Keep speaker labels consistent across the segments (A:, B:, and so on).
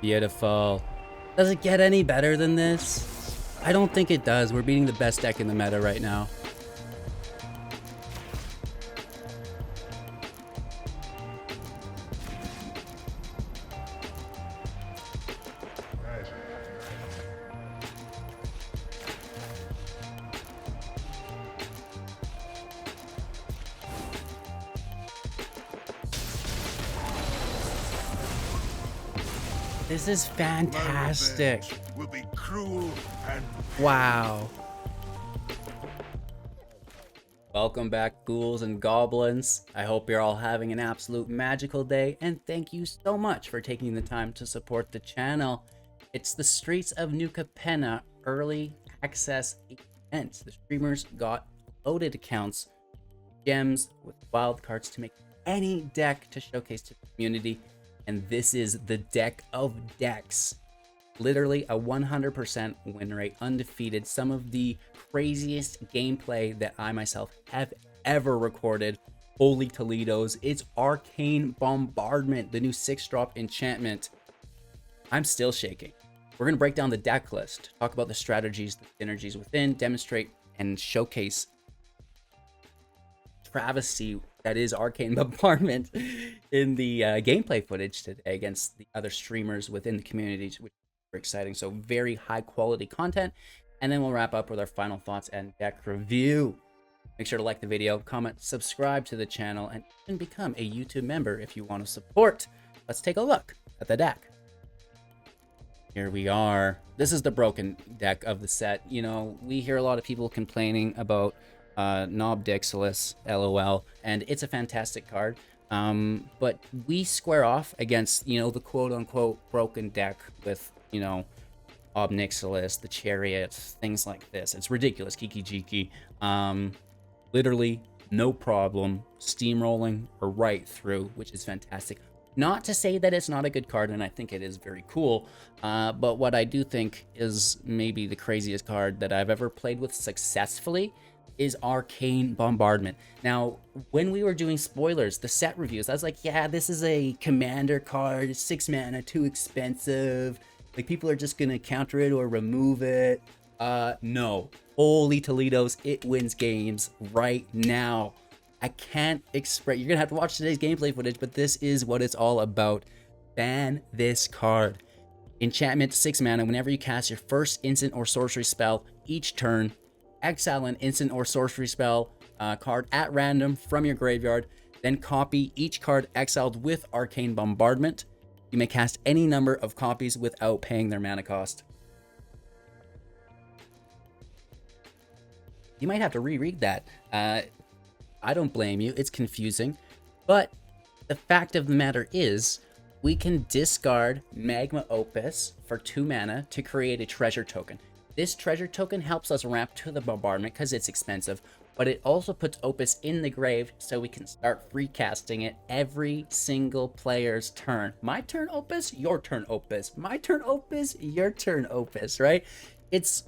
A: Beautiful. Does it get any better than this? I don't think it does. We're beating the best deck in the meta right now. This is fantastic.
B: Will be cruel and
A: wow. Welcome back, ghouls and goblins. I hope you're all having an absolute magical day, and thank you so much for taking the time to support the channel. It's the Streets of New Capenna early access event. The streamers got loaded accounts, gems with wild cards to make any deck to showcase to the community. And this is the deck of decks. Literally a 100% win rate, undefeated. Some of the craziest gameplay that I myself have ever recorded. Holy Toledos. It's Arcane Bombardment, the new 6-drop enchantment. I'm still shaking. We're going to break down the deck list, talk about the strategies, the synergies within, demonstrate and showcase travesty that is Arcane Bombardment in the gameplay footage today against the other streamers within the communities, which is very exciting. So very high quality content. And then we'll wrap up with our final thoughts and deck review. Make sure to like the video, comment, subscribe to the channel, and even become a YouTube member if you want to support. Let's take a look at the deck. Here we are. This is the broken deck of the set. You know, we hear a lot of people complaining about Nixilis, LOL, and it's a fantastic card. But we square off against, you know, the quote-unquote broken deck with, you know, Nixilis, the Chariot, things like this. It's ridiculous, Kiki Jiki. Literally no problem steamrolling or right through, which is fantastic. Not to say that it's not a good card, and I think it is very cool, but what I do think is maybe the craziest card that I've ever played with successfully is Arcane Bombardment. Now, when we were doing spoilers, the set reviews, I was like, yeah, this is a commander card, 6 mana, too expensive. Like, people are just gonna counter it or remove it. No. Holy Toledos, it wins games right now. I can't express, you're gonna have to watch today's gameplay footage, but this is what it's all about. Ban this card. Enchantment, 6 mana, whenever you cast your first instant or sorcery spell each turn, exile an instant or sorcery spell card at random from your graveyard, then copy each card exiled with Arcane Bombardment. You may cast any number of copies without paying their mana cost. You might have to reread that. I don't blame you, it's confusing, but the fact of the matter is we can discard Magma Opus for 2 mana to create a treasure token. This treasure token helps us ramp to the bombardment because it's expensive, but it also puts Opus in the grave so we can start free casting it every single player's turn. My turn Opus, your turn Opus. My turn Opus, your turn Opus, right? It's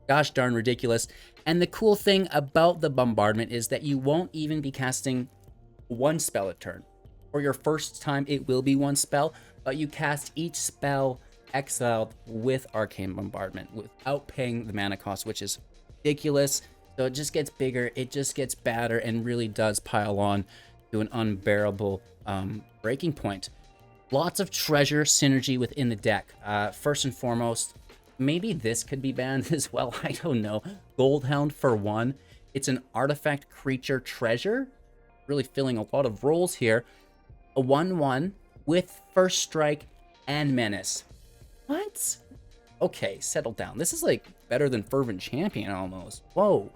A: gosh darn ridiculous. And the cool thing about the bombardment is that you won't even be casting 1 spell a turn. For your first time, it will be 1 spell, but you cast each spell exiled with Arcane Bombardment without paying the mana cost, which is ridiculous. So it just gets bigger, it just gets badder, and really does pile on to an unbearable breaking point. Lots of treasure synergy within the deck. First and foremost, maybe this could be banned as well, I don't know. Goldhound for 1. It's an artifact creature treasure, really filling a lot of roles here. A 1/1 with first strike and menace. What? Okay, settle down. This is like better than Fervent Champion almost. Whoa.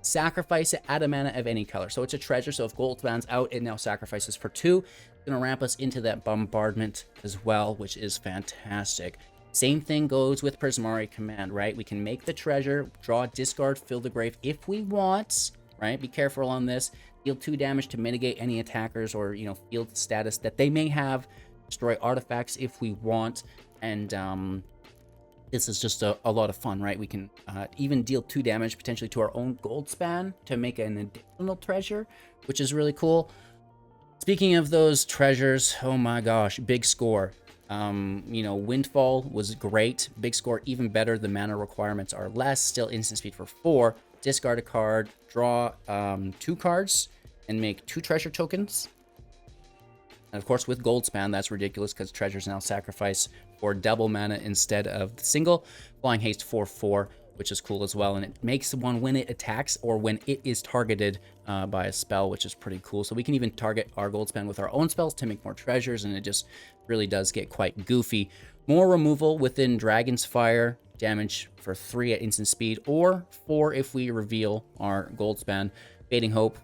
A: Sacrifice it, add a mana of any color. So it's a treasure, so if gold bands out, it now sacrifices for 2. It's gonna ramp us into that bombardment as well, which is fantastic. Same thing goes with Prismari Command, right? We can make the treasure, draw, discard, fill the grave if we want, right? Be careful on this. Deal 2 damage to mitigate any attackers or, you know, field status that they may have. Destroy artifacts if we want. And this is just a lot of fun, right? We can even deal 2 damage potentially to our own gold span to make an additional treasure, which is really cool. Speaking of those treasures, oh my gosh, big score. You know, Windfall was great. Big score even better. The mana requirements are less. Still instant speed for 4. Discard a card, draw 2 cards, and make 2 treasure tokens. And of course, with Goldspan, that's ridiculous because treasures now sacrifice for double mana instead of the single. Flying Haste 4/4, which is cool as well. And it makes one when it attacks or when it is targeted by a spell, which is pretty cool. So we can even target our Goldspan with our own spells to make more treasures, and it just really does get quite goofy. More removal within Dragon's Fire, damage for 3 at instant speed, or 4 if we reveal our Goldspan. Fading Hope,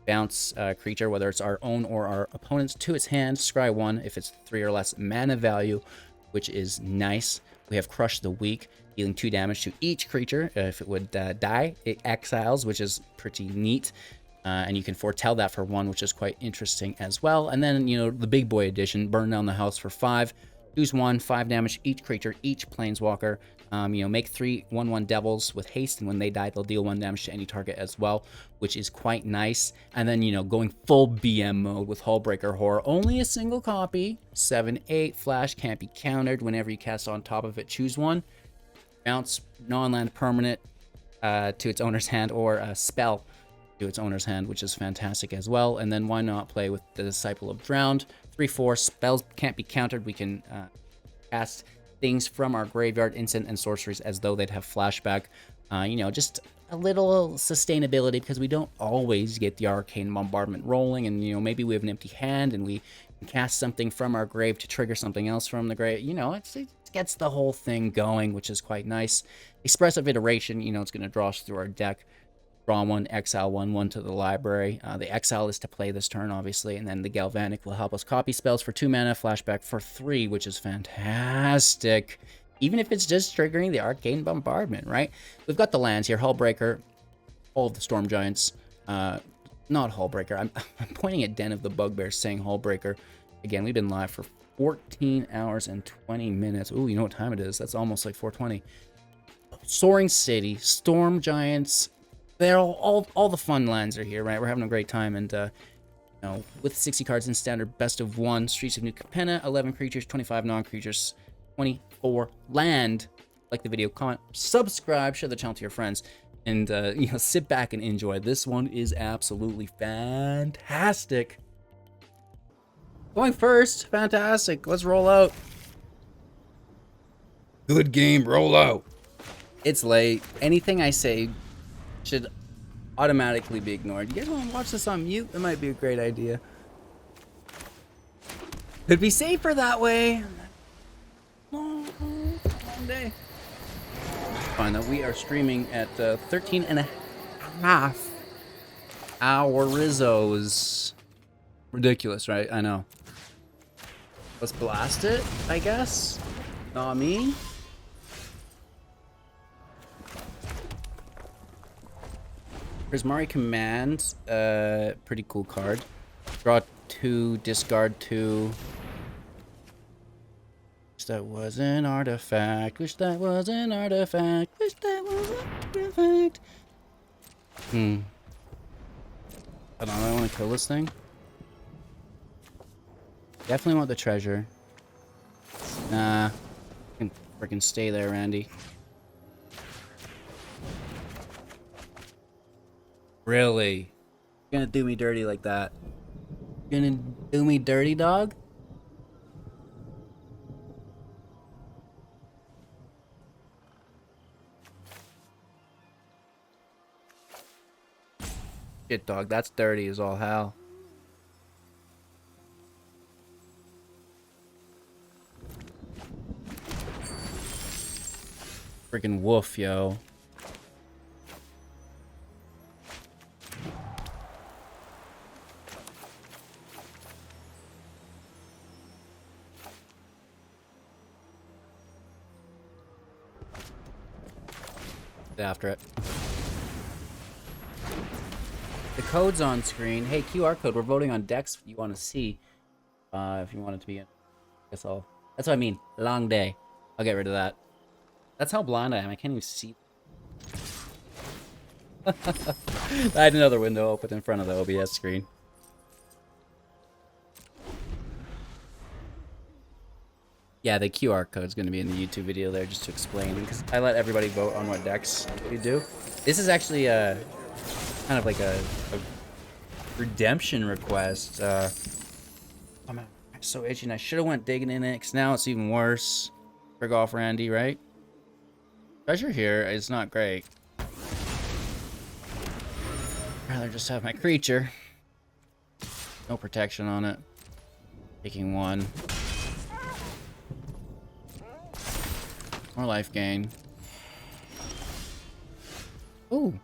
A: bounce creature, whether it's our own or our opponent's, to its hand. Scry 1 if it's 3 or less mana value, which is nice. We have Crush the Weak, dealing 2 damage to each creature. If it would die, it exiles, which is pretty neat. And you can foretell that for 1, which is quite interesting as well. And then, you know, the big boy edition, Burn Down the House for 5. Choose 1, 5 damage each creature, each planeswalker. You know, make 3 1/1 devils with haste, and when they die, they'll deal 1 damage to any target as well, which is quite nice. And then, you know, going full BM mode with Hullbreaker Horror. Only a single copy, 7/8, flash, can't be countered. Whenever you cast on top of it, choose 1. Bounce non-land permanent to its owner's hand, or a spell to its owner's hand, which is fantastic as well. And then why not play with the Disciple of Drowned? 3/4, spells can't be countered. We can cast things from our graveyard, instant and sorceries, as though they'd have flashback. You know, just a little sustainability, because we don't always get the Arcane Bombardment rolling, and, you know, maybe we have an empty hand and we can cast something from our grave to trigger something else from the grave. You know, it gets the whole thing going, which is quite nice. Expressive Iteration, you know, it's going to draw us through our deck. Draw 1, exile 1/1 to the library. The exile is to play this turn, obviously, and then the Galvanic will help us copy spells for 2 mana, flashback for 3, which is fantastic. Even if it's just triggering the Arcane Bombardment, right? We've got the lands here: Hullbreaker, all of the Storm Giants. Not Hullbreaker. I'm pointing at Den of the Bugbears, saying Hullbreaker. Again, we've been live for 14 hours and 20 minutes. Ooh, you know what time it is? That's almost like 4:20. Soaring City, Storm Giants. They're all the fun lands are here, right? We're having a great time, and you know, with 60 cards in standard, best of 1, Streets of New Capenna, 11 creatures, 25 non-creatures, 24 land. Like the video, comment, subscribe, share the channel to your friends, and you know, sit back and enjoy. This one is absolutely fantastic. Going first, fantastic. Let's roll out. Good game, roll out. It's late. Anything I say should automatically be ignored. You guys want to watch this on mute? That might be a great idea. Could be safer that way. Long day. Fine, though. We are streaming at 13.5 hours. Ridiculous, right? I know. Let's blast it, I guess. Not me. Prismari Command, pretty cool card. Draw 2, discard 2. Wish that was an artifact. Wish that was an artifact. Wish that was an artifact. I don't know. I want to kill this thing. Definitely want the treasure. Nah. You can freaking stay there, Randy. Really? You're gonna do me dirty like that? You're gonna do me dirty, dog? Shit, dog, that's dirty as all hell. Freaking woof, yo. After it. The code's on screen. Hey, QR code. We're voting on decks you want to see. If you want it to be in. That's all. That's what I mean. Long day. I'll get rid of that. That's how blind I am. I can't even see. I had another window open in front of the OBS screen. Yeah, the QR code is going to be in the YouTube video there just to explain, because I let everybody vote on what decks we do. This is actually a kind of like a redemption request. I'm so itchy, and I should have went digging in it, because now it's even worse. Frig off, Randy, right? Treasure here is not great. I'd rather just have my creature. No protection on it. Taking one. More life gain. Ooh.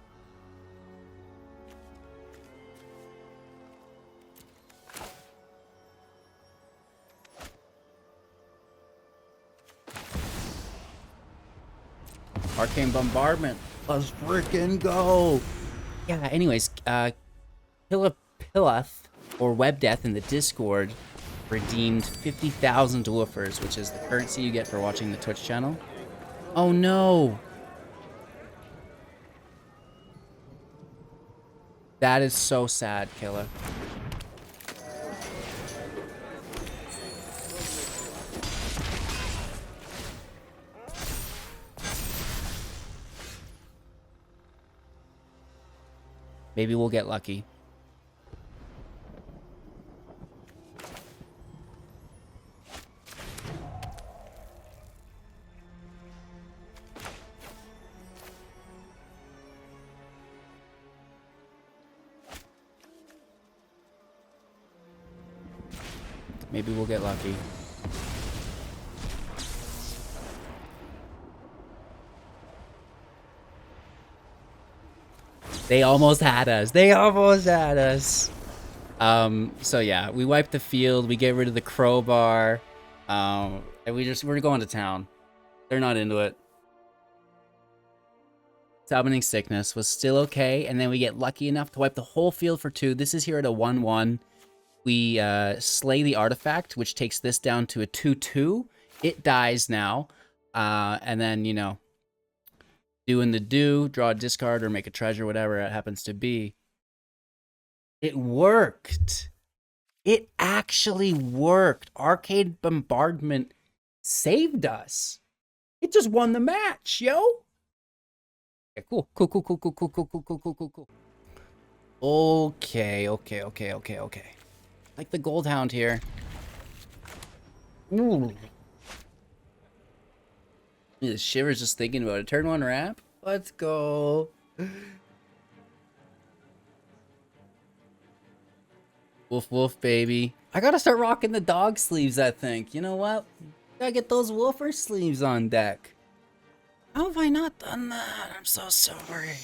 A: Arcane Bombardment. Let's freaking go. Yeah, anyways, Pillath, or Web Death in the Discord, redeemed 50,000 Dwarfers, which is the currency you get for watching the Twitch channel. Oh no! That is so sad, Killa. Maybe we'll get lucky. Maybe we'll get lucky. They almost had us. They almost had us. So yeah, we wipe the field, we get rid of the crowbar, and we're going to town. They're not into it. Summoning Sickness was still okay, and then we get lucky enough to wipe the whole field for 2. This is here at a 1/1. We slay the artifact, which takes this down to a 2/2. It dies now, and then, you know, doing the draw a discard or make a treasure, whatever it happens to be. It worked. It actually worked. Arcane Bombardment saved us. It just won the match, yo. Okay, cool. Cool. Okay. Like the Gold Hound here. Ooh. The shivers just thinking about it. Turn 1 ramp. Let's go. Woof, baby. I gotta start rocking the dog sleeves, I think. You know what? Gotta get those woofer sleeves on deck. How have I not done that? I'm so sorry.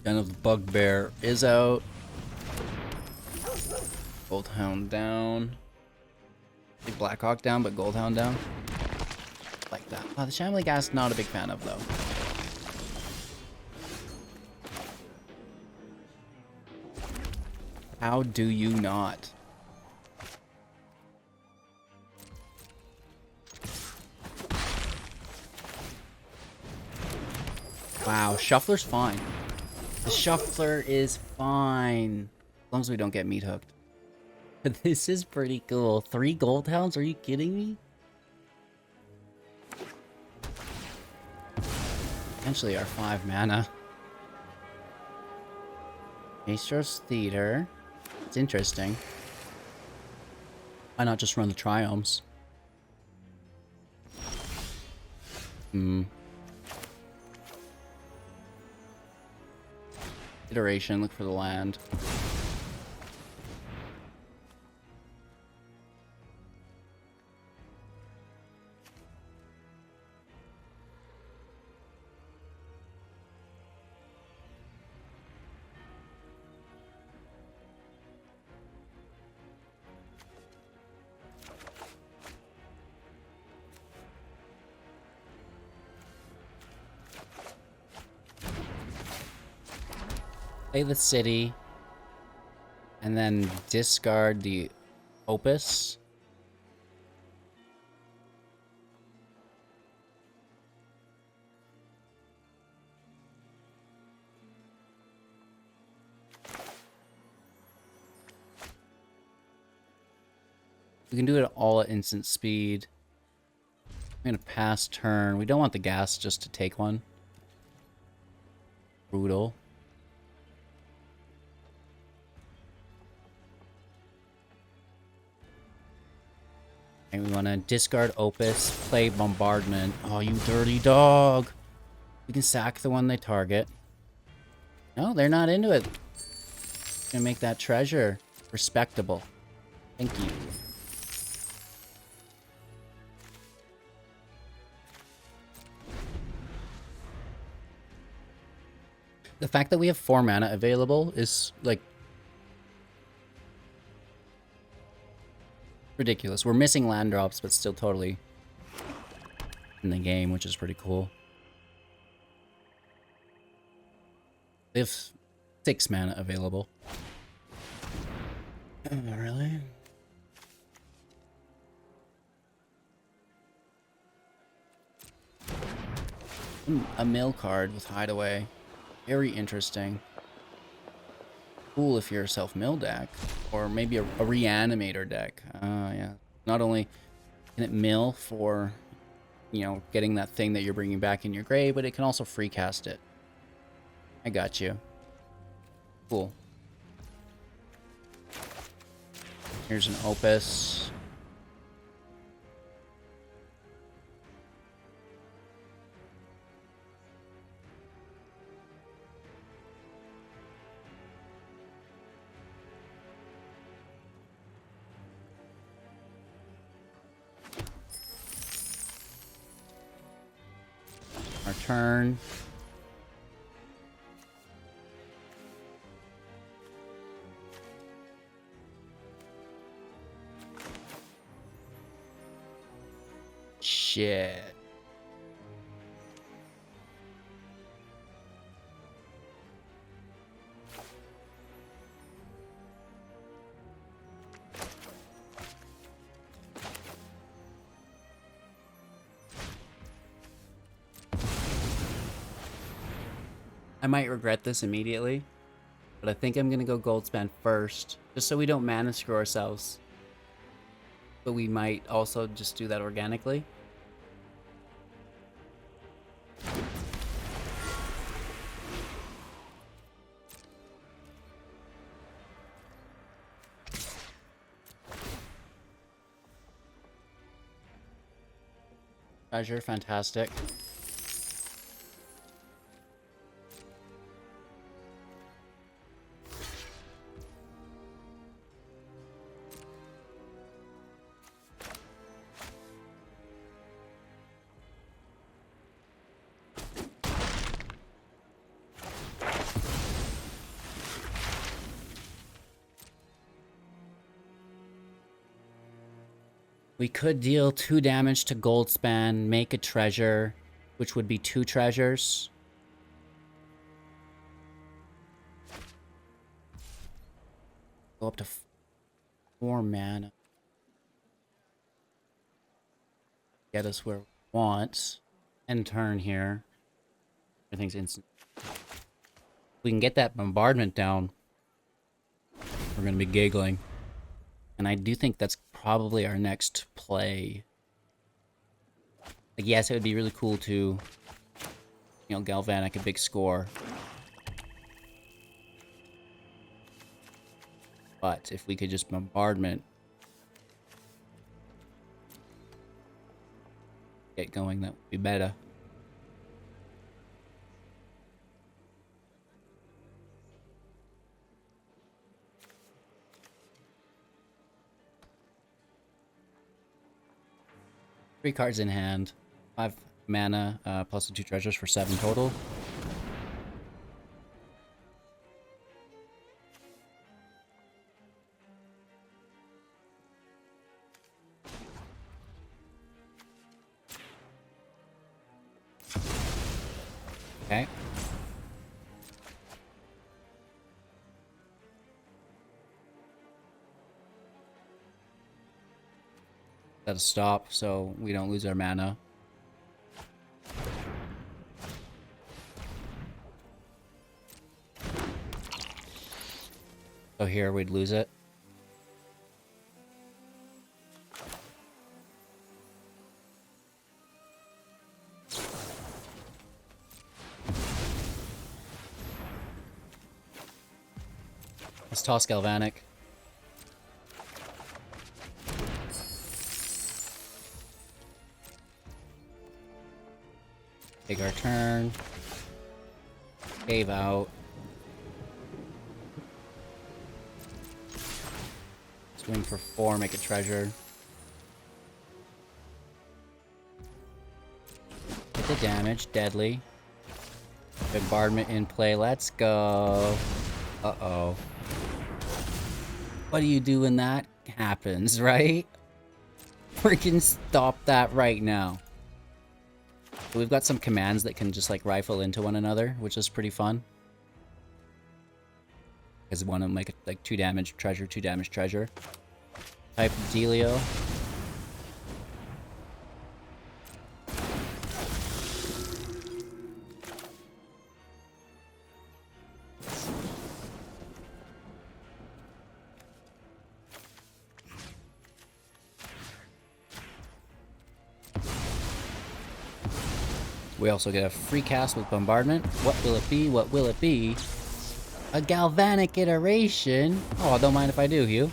A: Den of the Bugbear is out. Goldhound down. I think Blackhawk down, but Goldhound down. Like that. Oh, the Shambling Gas, not a big fan of, though. How do you not? Wow, Shuffler's fine. The Shuffler is fine. As long as we don't get meat hooked. This is pretty cool. 3 Goldhounds? Are you kidding me? Potentially our 5 mana. Maestro's Theater. It's interesting. Why not just run the Triomes? Iteration, look for the land. Play the city, and then discard the Opus. We can do it all at instant speed. I'm gonna pass turn. We don't want the gas just to take one. Brutal. And we want to discard Opus, play Bombardment. Oh, you dirty dog. We can sack the one they target. No, they're not into it. Gonna make that treasure respectable. Thank you. The fact that we have 4 mana available is, like, ridiculous. We're missing land drops, but still totally in the game, which is pretty cool. We have 6 mana available. Oh, really? A mill card with Hideaway. Very interesting. Cool if you're a self-mill deck. Or maybe a reanimator deck. Yeah. Not only can it mill for, you know, getting that thing that you're bringing back in your grave, but it can also free cast it. I got you. Cool. Here's an Opus. Our turn. Shit. I might regret this immediately, but I think I'm gonna go Goldspan first, just so we don't mana screw ourselves. But we might also just do that organically. Treasure, fantastic. We could deal 2 damage to Goldspan, make a treasure, which would be 2 treasures. Go up to 4 mana. Get us where we want. End turn here. Everything's instant. We can get that bombardment down. We're gonna be giggling. And I do think that's probably our next play. Like, yes, it would be really cool to, you know, galvanic a big score. But if we could just bombardment, get going, that would be better. Three cards in hand, 5 mana, plus the 2 treasures for 7 total. Okay. That'll stop so we don't lose our mana. So here we'd lose it. Let's toss Galvanic. Take our turn. Cave out. Swing for 4, make a treasure. Hit the damage, deadly. Bombardment in play, let's go. Uh-oh. What do you do when that happens, right? Freaking stop that right now. So we've got some commands that can just like rifle into one another, which is pretty fun. Because one will make it like 2 damage treasure, 2 damage treasure. Type Delio. We also get a free cast with Bombardment. What will it be? What will it be? A Galvanic Iteration. Oh, don't mind if I do, Hugh.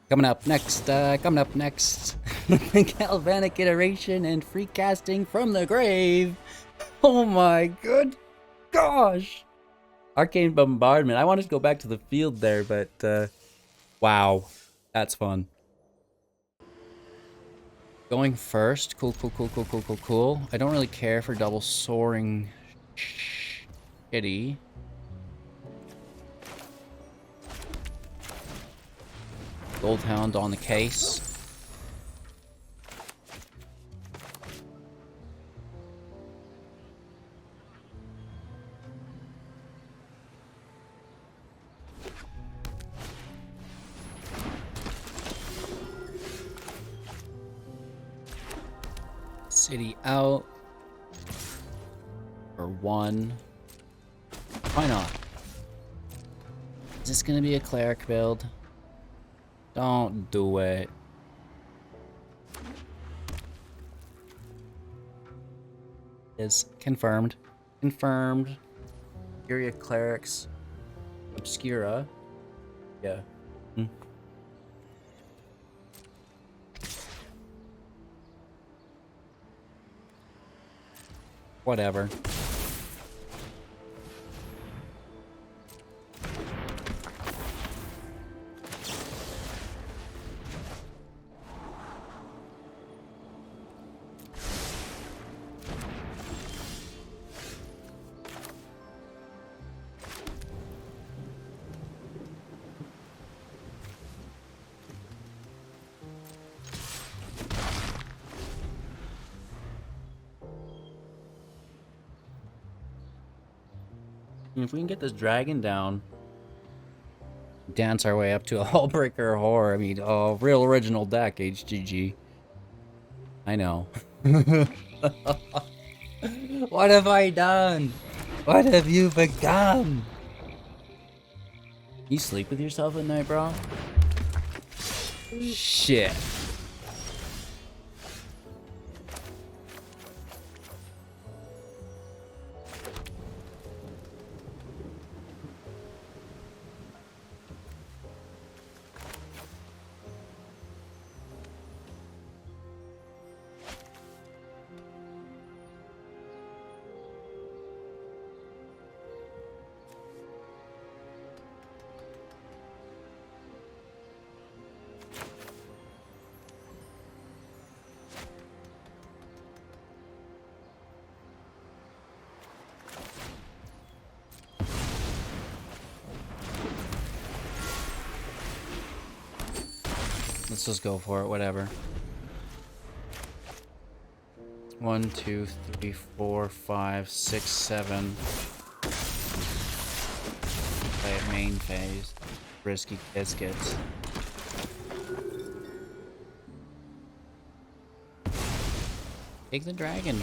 A: Coming up next, Galvanic Iteration and free casting from the grave. Oh my good gosh. Arcane Bombardment. I wanted to go back to the field there, but wow. That's fun. Going first. Cool. I don't really care for double soaring shitty. Goldhound on the case. City out. For 1. Why not? Is this gonna be a cleric build? Don't do it. Is confirmed. Confirmed. Furia Clerics. Obscura. Yeah. Whatever. If we can get this dragon down, dance our way up to a Hullbreaker Horror. I mean, oh, real original deck, HGG. I know. What have I done? What have you become? You sleep with yourself at night, bro? Shit. Let's just go for it, whatever. 1, 2, 3, 4, 5, 6, 7. Play at main phase. Risky biscuits. Take the dragon.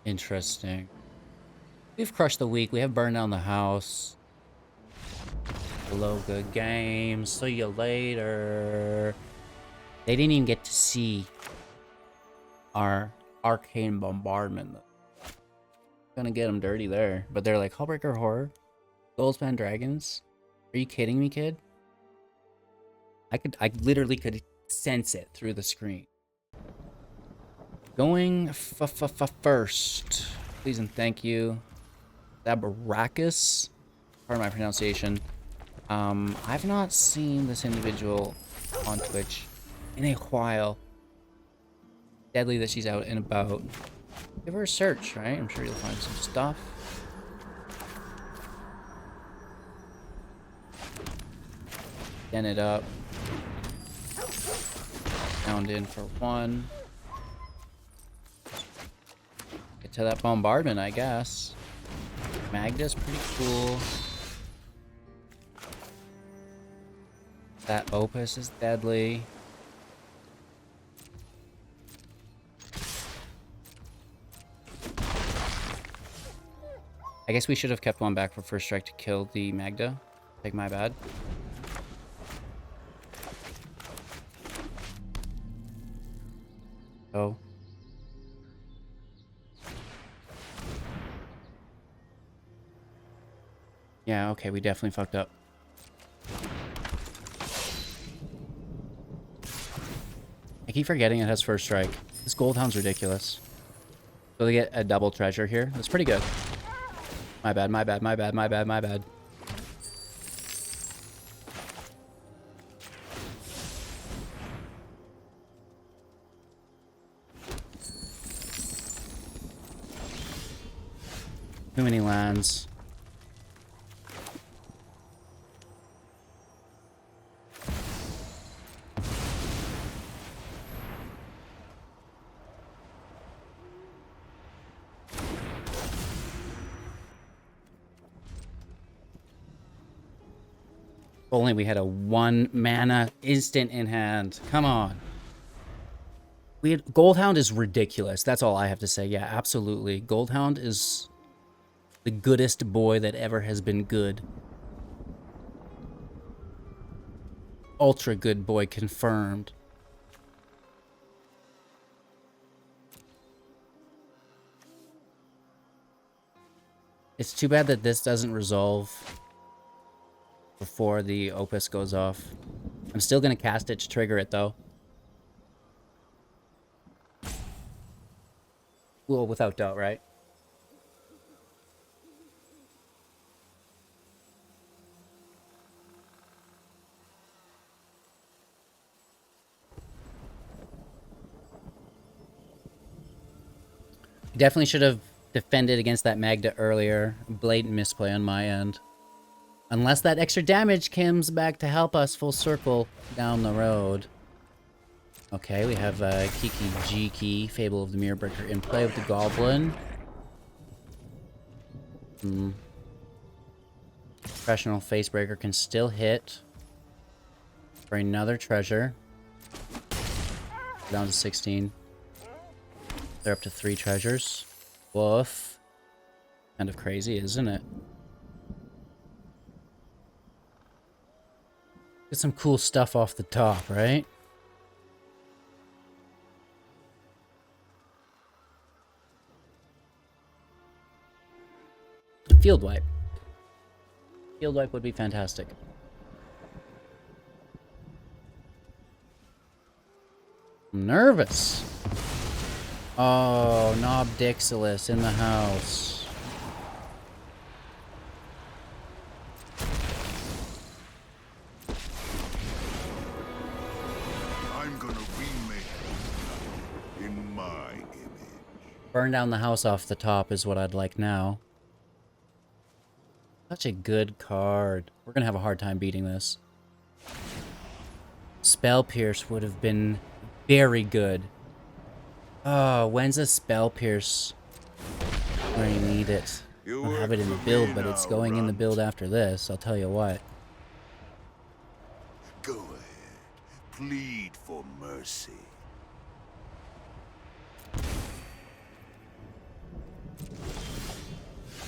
A: Interesting. We've crushed the week. We have burned down the house. Hello, good game. See you later. They didn't even get to see our Arcane Bombardment. Gonna get them dirty there. But they're like, Hullbreaker Horror? Goldspan Dragons? Are you kidding me, kid? I literally could sense it through the screen. Going first. Please and thank you. Sabarakis. Pardon my pronunciation. I've not seen this individual on Twitch in a while. Deadly that she's out and about. Give her a search, right? I'm sure you'll find some stuff. Dent it up. Pound in for 1. Get to that bombardment, I guess. Magda's pretty cool. That Opus is deadly. I guess we should have kept one back for first strike to kill the Magda. Like, my bad. Oh. Yeah, okay, we definitely fucked up. I keep forgetting it has first strike. This Goldhound's ridiculous. So they get a double treasure here. That's pretty good. My bad, my bad, my bad, my bad, my bad. Too many lands. If only we had a 1 mana instant in hand. Come on. Goldhound is ridiculous. That's all I have to say. Yeah, absolutely. Goldhound is the goodest boy that ever has been good. Ultra good boy confirmed. It's too bad that this doesn't resolve before the Opus goes off. I'm still gonna cast it to trigger it though. Well, without doubt, right? Definitely should have defended against that Magda earlier. Blatant misplay on my end. Unless that extra damage comes back to help us full circle down the road. Okay, we have Kiki Jiki, Fable of the Mirrorbreaker in play with the Goblin. Professional Facebreaker can still hit for another treasure. Down to 16. They're up to 3 treasures. Woof. Kind of crazy, isn't it? Get some cool stuff off the top, right? Field wipe. Field wipe would be fantastic. I'm nervous. Oh, Knob Nixilis in the house.
B: I'm gonna remake it in my image.
A: Burn down the house off the top is what I'd like now. Such a good card. We're gonna have a hard time beating this. Spell Pierce would have been very good. Oh, when's a Spell Pierce where you need it? I don't have it in the build, but it's going in the build after this, I'll tell you what.
B: Go ahead. Plead for mercy.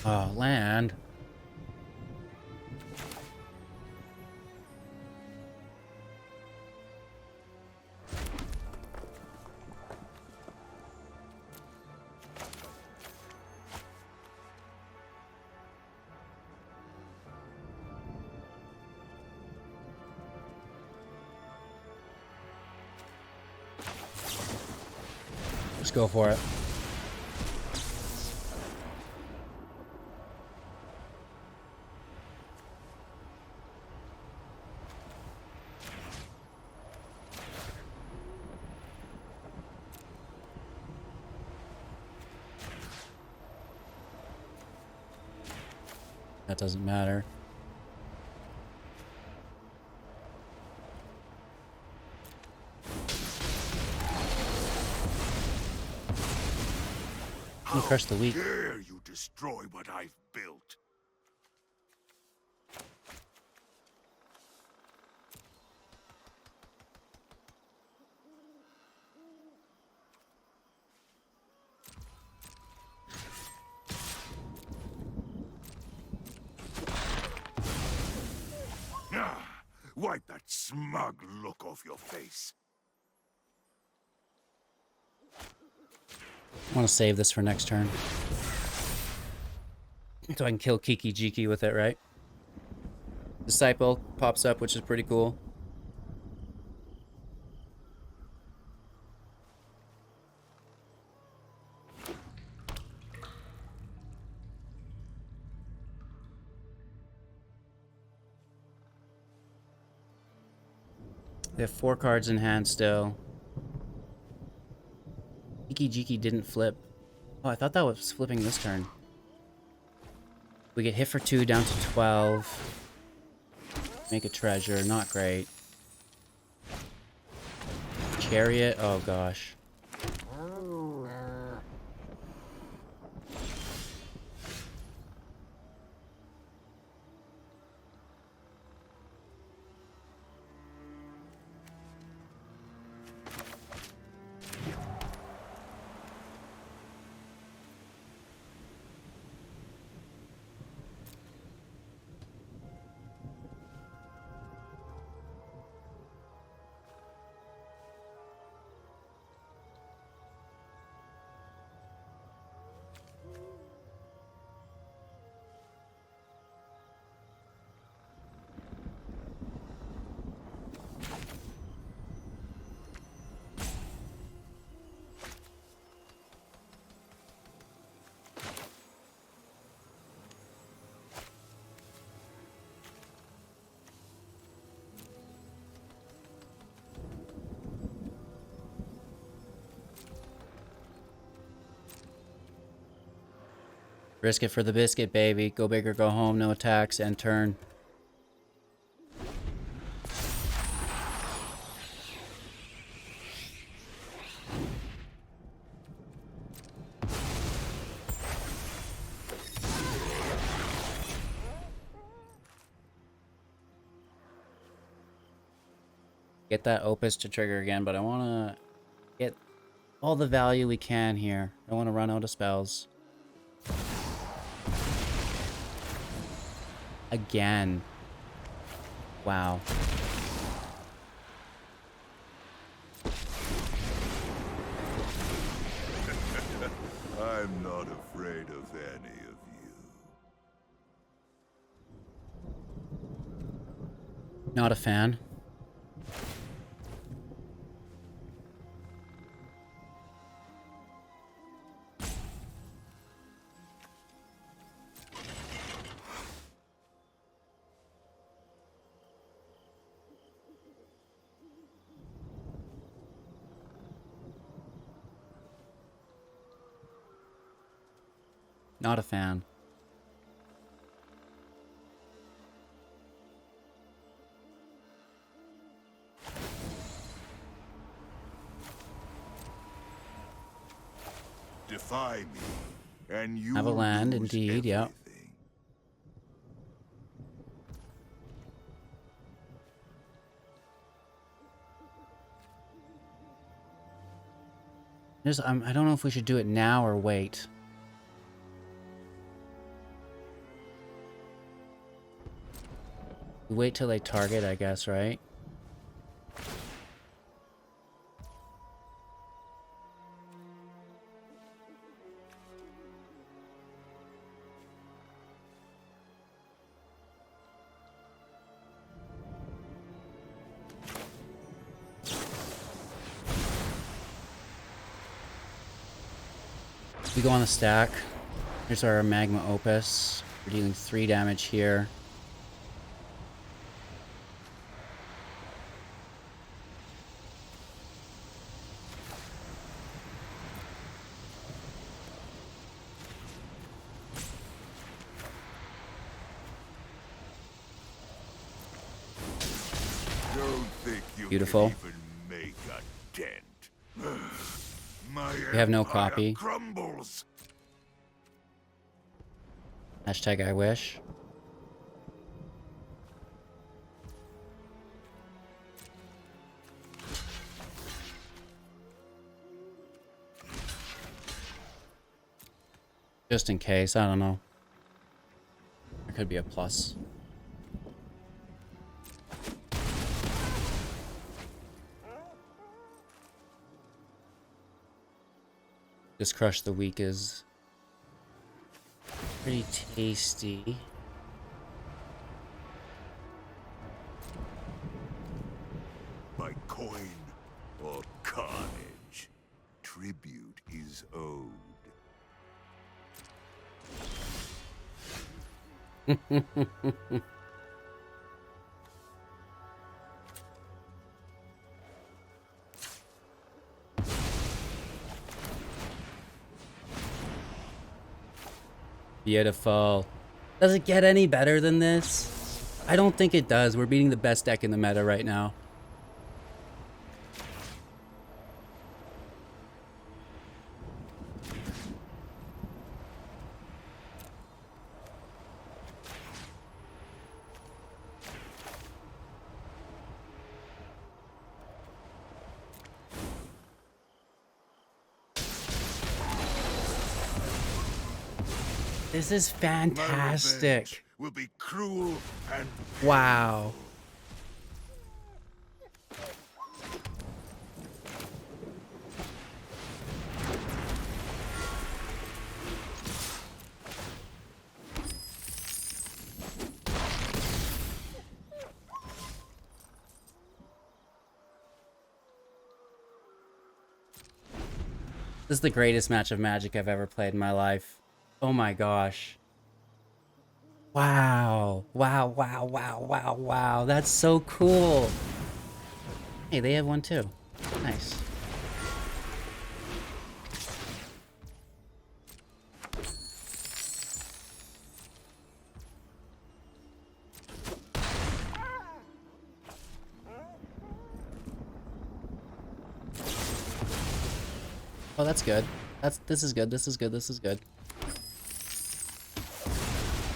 A: Oh, land. Let's go for it. That doesn't matter. You crush the weak.
B: Dare you destroy what I've built? Ah, wipe that smug look off your face.
A: I want to save this for next turn. So I can kill Kiki Jiki with it, right? Disciple pops up, which is pretty cool. They have 4 cards in hand still. Kiki Jiki didn't flip. Oh, I thought that was flipping this turn. We get hit for 2 down to 12. Make a treasure, not great. Chariot, oh gosh. Risk it for the biscuit, baby. Go big or go home. No attacks. End turn. Get that Opus to trigger again, but I want to get all the value we can here. I don't want to run out of spells. Again. Wow.
B: I'm not afraid of any of you.
A: Not a fan. Not a fan.
B: Defy me, and you
A: Have a land,
B: lose
A: indeed, yeah.
B: everything.
A: I don't know if we should do it now or wait. We wait till they target, I guess, right? We go on the stack. Here's our Magma Opus. We're dealing 3 damage here.
B: Don't think you
A: Beautiful.
B: can even make a dent. My
A: We have no
B: empire
A: copy.
B: crumbles.
A: Hashtag I wish. Just in case, I don't know. There could be a plus. Just crush the weak is pretty tasty.
B: By coin or carnage, tribute is owed.
A: Beautiful. Does it get any better than this? I don't think it does. We're beating the best deck in the meta right now. This is
B: My
A: fantastic.
B: revenge will be cruel and
A: Wow. This is the greatest match of Magic I've ever played in my life. Oh my gosh. Wow. Wow, wow, wow, wow, wow. That's so cool. Hey, they have one too. Nice. Oh, that's good. This is good. This is good. This is good.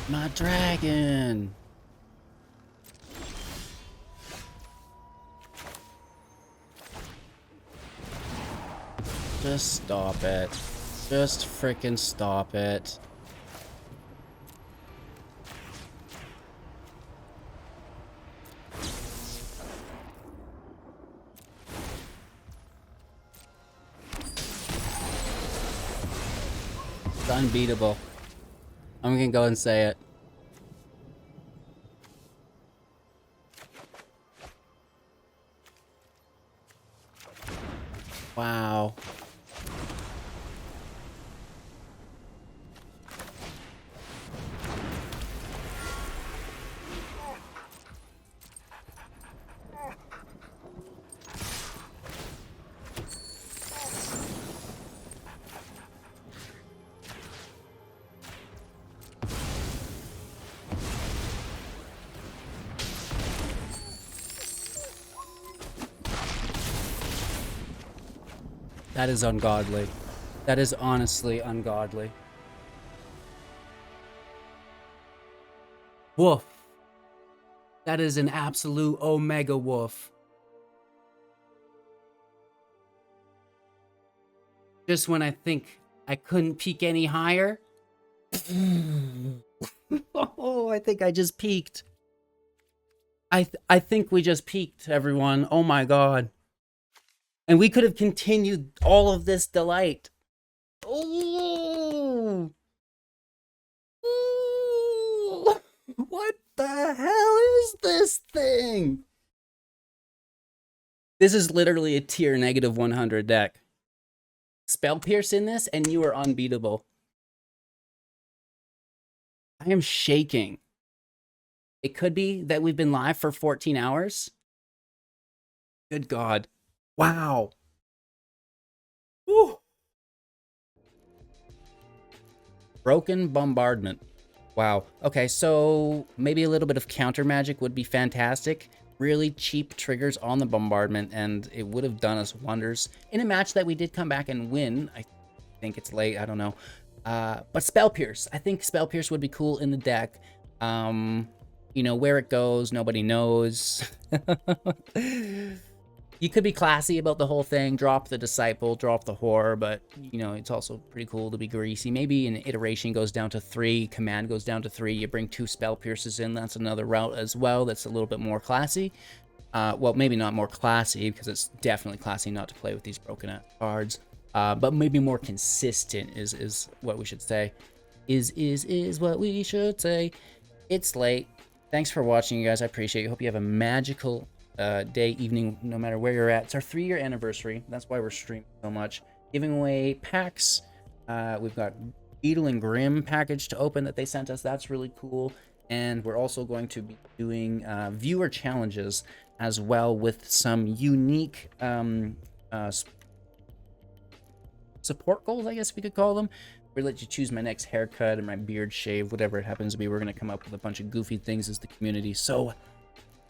A: My dragon. Just stop it. Just freaking stop it. It's unbeatable. I'm gonna go and say it. Wow. That is ungodly. That is honestly ungodly. Woof. That is an absolute omega woof. Just when I think I couldn't peak any higher. Oh, I think I just peaked. I think we just peaked, everyone. Oh my god. And we could have continued all of this delight. Oh. Ooh. What the hell is this thing? This is literally a tier -100 deck. Spell Pierce in this, and you are unbeatable. I am shaking. It could be that we've been live for 14 hours. Good God. Wow. Woo. Broken Bombardment. Wow. Okay, so maybe a little bit of counter magic would be fantastic. Really cheap triggers on the bombardment, and it would have done us wonders in a match that we did come back and win. I think it's late. I don't know. But Spell Pierce. I think Spell Pierce would be cool in the deck. You know, where it goes, nobody knows. You could be classy about the whole thing, drop the Disciple, drop the Horror, but, you know, it's also pretty cool to be greasy. Maybe an Iteration goes down to 3, Command goes down to 3, you bring 2 Spell Pierces in, that's another route as well, that's a little bit more classy. Well, maybe not more classy, because it's definitely classy not to play with these broken cards, but maybe more consistent is what we should say. Is what we should say. It's late. Thanks for watching, you guys. I appreciate you. Hope you have a magical day, evening, no matter where you're at. It's our 3-year anniversary. That's why we're streaming so much. Giving away packs. We've got Beetle and Grim package to open that they sent us. That's really cool. And we're also going to be doing viewer challenges as well with some unique support goals, I guess we could call them. We let you choose my next haircut and my beard shave, whatever it happens to be. We're going to come up with a bunch of goofy things as the community. So,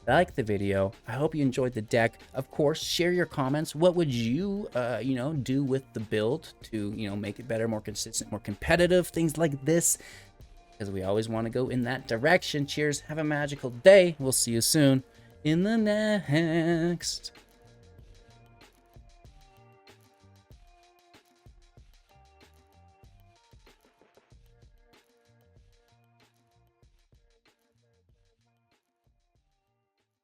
A: like the video. I hope you enjoyed the deck. Of course, share your comments. What would you, you know, do with the build to, you know, make it better, more consistent, more competitive, things like this. Because we always want to go in that direction. Cheers. Have a magical day. We'll see you soon in the next.